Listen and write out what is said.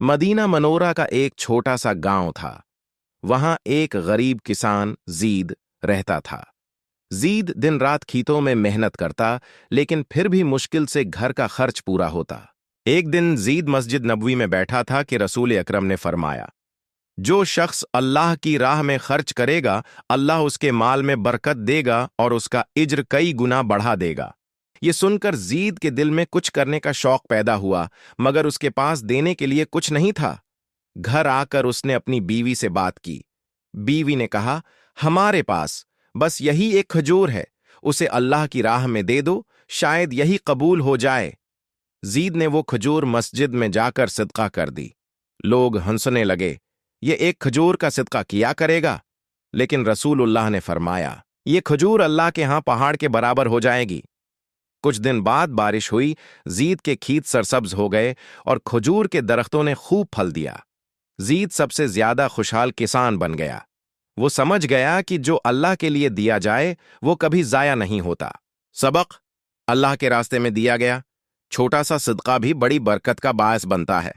Medina Monera का एक छोटा सा गांव था। वहां एक गरीब किसान जीद रहता था। जीद दिन रात खेतों में मेहनत करता, लेकिन फिर भी मुश्किल से घर का खर्च पूरा होता। एक दिन जीद मस्जिद नबवी में बैठा था कि रसूल अकरम ने फरमाया, जो शख्स अल्लाह की राह में खर्च करेगा, अल्लाह उसके माल में बरकत देगा और उसका इज्र कई गुना बढ़ा देगा। ये सुनकर जीद के दिल में कुछ करने का शौक पैदा हुआ, मगर उसके पास देने के लिए कुछ नहीं था। घर आकर उसने अपनी बीवी से बात की। बीवी ने कहा, हमारे पास बस यही एक खजूर है, उसे अल्लाह की राह में दे दो, शायद यही कबूल हो जाए। जीद ने वो खजूर मस्जिद में जाकर सदका कर दी। लोग हंसने लगे, ये एक खजूर का सदका किया करेगा। लेकिन रसूलुल्लाह ने फरमाया, ये खजूर अल्लाह के यहां पहाड़ के बराबर हो जाएगी। कुछ दिन बाद बारिश हुई, जीद के खेत सरसब्ज हो गए और खजूर के दरख्तों ने खूब फल दिया। जीद सबसे ज्यादा खुशहाल किसान बन गया। वो समझ गया कि जो अल्लाह के लिए दिया जाए वो कभी जाया नहीं होता। सबक: अल्लाह के रास्ते में दिया गया छोटा सा सदका भी बड़ी बरकत का बायस बनता है।